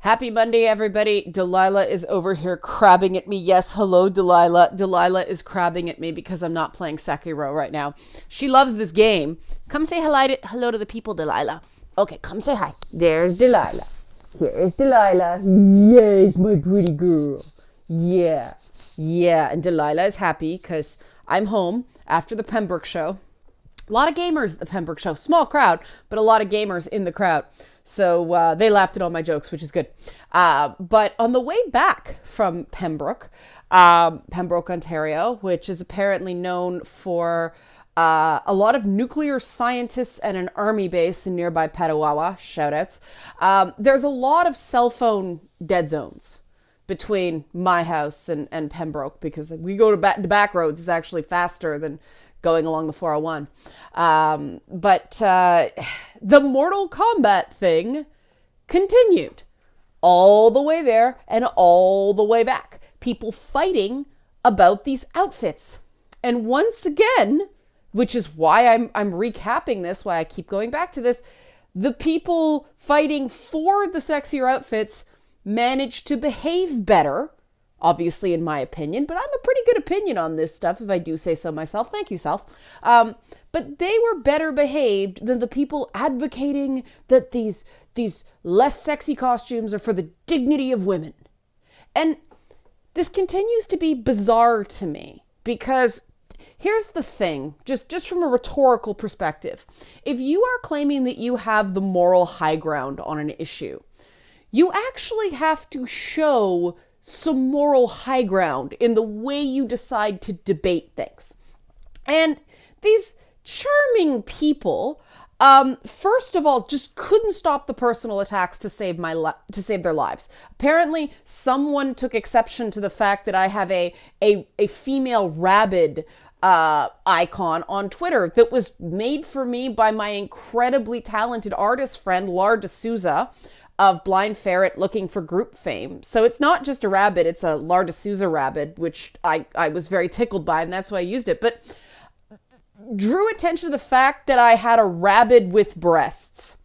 Happy Monday, everybody. Delilah is over here crabbing at me. Yes, hello, Delilah. Delilah is crabbing at me because I'm not playing Sekiro right now. She loves this game. Come say hello to the people, Delilah. Okay, come say hi. There's Delilah. Here's Delilah. Yes, my pretty girl. Yeah. And Delilah is happy because I'm home after the Pembroke show. A lot of gamers at the Pembroke show. Small crowd, but a lot of gamers in the crowd. So they laughed at all my jokes, which is good. But on the way back from Pembroke, Ontario, which is apparently known for a lot of nuclear scientists and an army base in nearby Petawawa, shoutouts, there's a lot of cell phone dead zones between my house and Pembroke, because we go to back roads is actually faster than going along the 401. But the Mortal Kombat thing continued all the way there and all the way back. People fighting about these outfits. And once again, which is why I'm recapping this, why I keep going back to this, the people fighting for the sexier outfits managed to behave better, obviously in my opinion, but I'm a pretty good opinion on this stuff if I do say so myself. Thank you, self. But they were better behaved than the people advocating that these less sexy costumes are for the dignity of women. And this continues to be bizarre to me because here's the thing, just from a rhetorical perspective. If you are claiming that you have the moral high ground on an issue, you actually have to show some moral high ground in the way you decide to debate things. And these charming people, first of all, just couldn't stop the personal attacks to save their lives. Apparently, someone took exception to the fact that I have a female rabid icon on Twitter that was made for me by my incredibly talented artist friend, Lar D'Souza, of Blind Ferret looking for group fame. So it's not just a rabbit, it's a Lar D'Souza rabbit, which I was very tickled by, and that's why I used it. But drew attention to the fact that I had a rabbit with breasts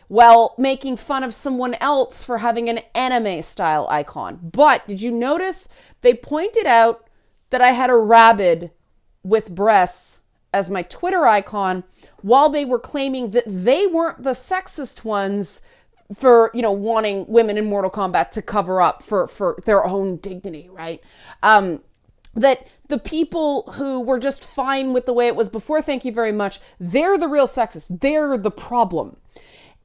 while making fun of someone else for having an anime style icon. But did you notice they pointed out that I had a rabbit with breasts as my Twitter icon while they were claiming that they weren't the sexist ones for, wanting women in Mortal Kombat to cover up for their own dignity, right? That the people who were just fine with the way it was before, thank you very much, they're the real sexists. They're the problem.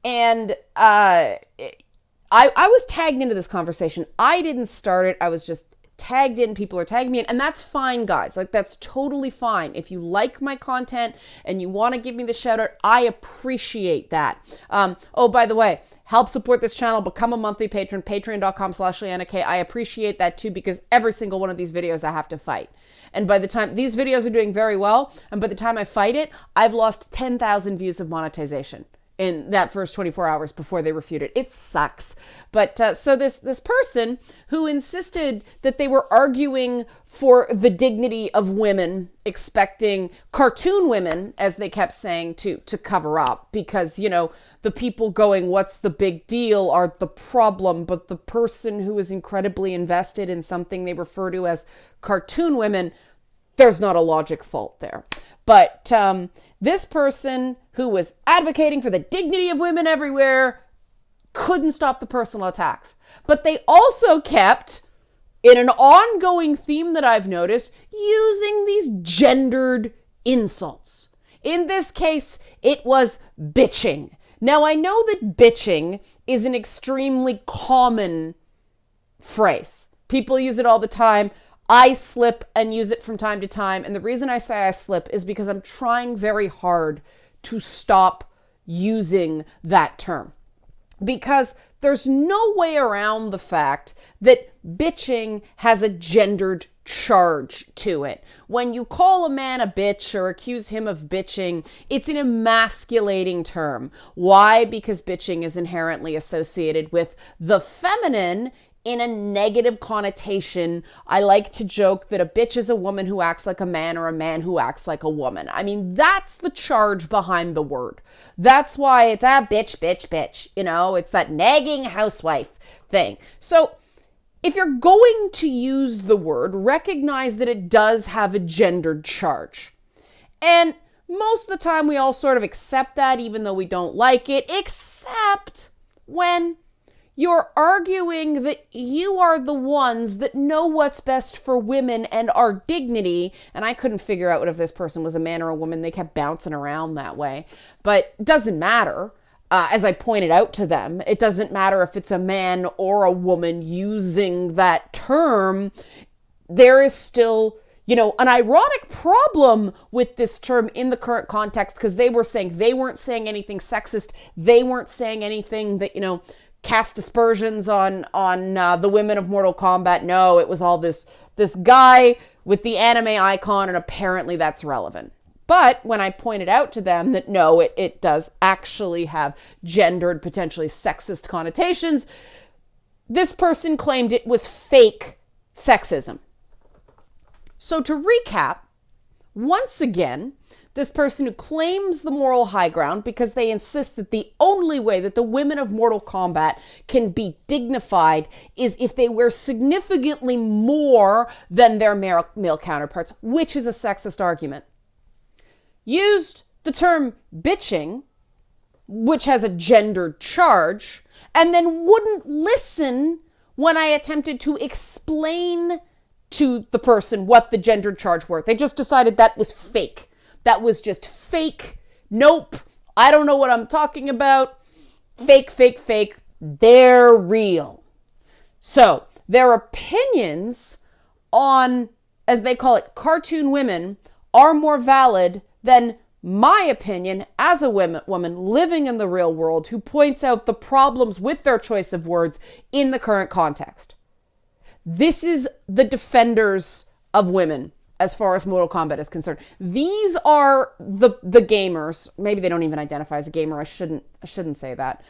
And I was tagged into this conversation. I didn't start it. I was just tagged in. People are tagging me in, and that's fine, guys. Like, that's totally fine. If you like my content and you want to give me the shout out, I appreciate that. Oh, by the way, help support this channel, become a monthly patron, patreon.com/LeannaK. I appreciate that too, because every single one of these videos I have to fight. And by the time these videos are doing very well, and by the time I fight it, I've lost 10,000 views of monetization in that first 24 hours before they refute it. It sucks. But so this person who insisted that they were arguing for the dignity of women, expecting cartoon women, as they kept saying, to cover up, because, the people going, what's the big deal, are the problem, but the person who is incredibly invested in something they refer to as cartoon women, there's not a logic fault there. But this person who was advocating for the dignity of women everywhere couldn't stop the personal attacks. But they also kept, in an ongoing theme that I've noticed, using these gendered insults. In this case, it was bitching. Now, I know that bitching is an extremely common phrase. People use it all the time. I slip and use it from time to time. And the reason I say I slip is because I'm trying very hard to stop using that term. Because there's no way around the fact that bitching has a gendered charge to it. When you call a man a bitch or accuse him of bitching, it's an emasculating term. Why? Because bitching is inherently associated with the feminine in a negative connotation. I like to joke that a bitch is a woman who acts like a man or a man who acts like a woman. I mean, that's the charge behind the word. That's why it's bitch, bitch, bitch. You know, it's that nagging housewife thing. So if you're going to use the word, recognize that it does have a gendered charge. And most of the time we all sort of accept that, even though we don't like it, except when you're arguing that you are the ones that know what's best for women and our dignity. And I couldn't figure out if this person was a man or a woman. They kept bouncing around that way. But it doesn't matter. As I pointed out to them, it doesn't matter if it's a man or a woman using that term. There is still, an ironic problem with this term in the current context, because they were saying they weren't saying anything sexist. They weren't saying anything that, cast aspersions on the women of Mortal Kombat. No, it was all this guy with the anime icon, and apparently that's relevant. But when I pointed out to them that no, it does actually have gendered, potentially sexist connotations, this person claimed it was fake sexism. So to recap, once again, this person who claims the moral high ground because they insist that the only way that the women of Mortal Kombat can be dignified is if they wear significantly more than their male counterparts, which is a sexist argument. Used the term bitching, which has a gendered charge, and then wouldn't listen when I attempted to explain to the person what the gendered charge were. They just decided that was fake. That was just fake. Nope. I don't know what I'm talking about. Fake, fake, fake. They're real. So their opinions on, as they call it, cartoon women are more valid than my opinion as a woman living in the real world who points out the problems with their choice of words in the current context. This is the defenders of women as far as Mortal Kombat is concerned. These are the gamers. Maybe they don't even identify as a gamer. I shouldn't say that.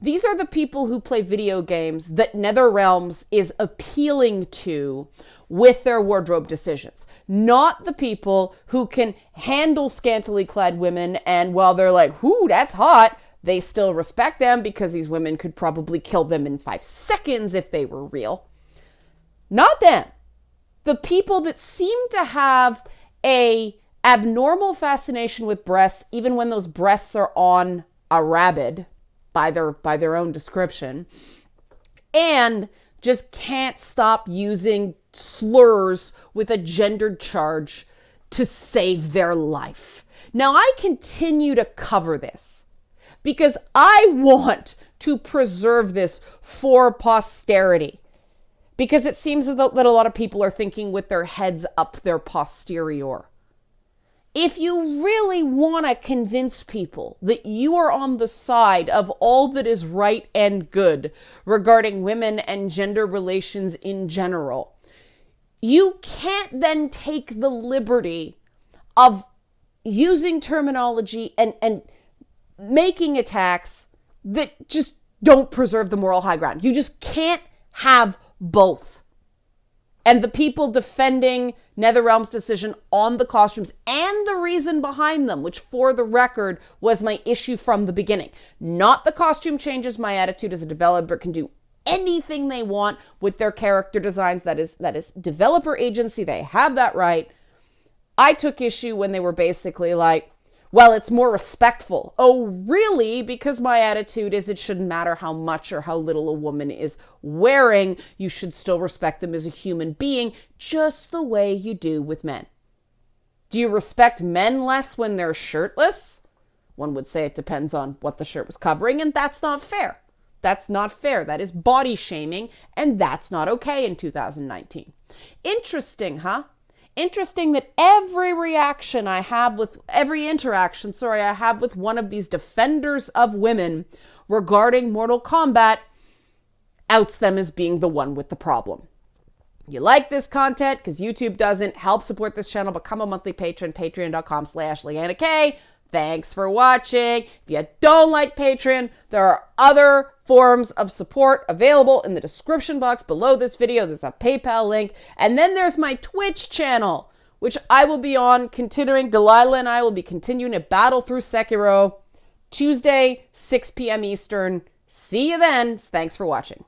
These are the people who play video games that NetherRealms is appealing to with their wardrobe decisions. Not the people who can handle scantily clad women, and while they're like, "Whoo, that's hot," they still respect them because these women could probably kill them in 5 seconds if they were real. Not them. The people that seem to have a abnormal fascination with breasts, even when those breasts are on a rabbit, by their own description, and just can't stop using slurs with a gendered charge to save their life. Now, I continue to cover this because I want to preserve this for posterity. Because it seems that a lot of people are thinking with their heads up their posterior. If you really want to convince people that you are on the side of all that is right and good regarding women and gender relations in general, you can't then take the liberty of using terminology and making attacks that just don't preserve the moral high ground. You just can't have both. And the people defending NetherRealm's decision on the costumes and the reason behind them, which for the record was my issue from the beginning. Not the costume changes. My attitude as a developer can do anything they want with their character designs. That is developer agency. They have that right. I took issue when they were basically like, well, it's more respectful. Oh, really? Because my attitude is it shouldn't matter how much or how little a woman is wearing. You should still respect them as a human being, just the way you do with men. Do you respect men less when they're shirtless? One would say it depends on what the shirt was covering, and that's not fair. That's not fair. That is body shaming, and that's not okay in 2019. Interesting, huh? Interesting that every interaction I have with one of these defenders of women regarding Mortal Kombat outs them as being the one with the problem. You like this content because YouTube doesn't help support this channel, become a monthly patron, patreon.com/LeannaK. Thanks for watching. If you don't like Patreon, there are other forms of support available in the description box below this video. There's a PayPal link. And then there's my Twitch channel, which I will be on continuing. Delilah and I will be continuing to battle through Sekiro Tuesday, 6 p.m. Eastern. See you then. Thanks for watching.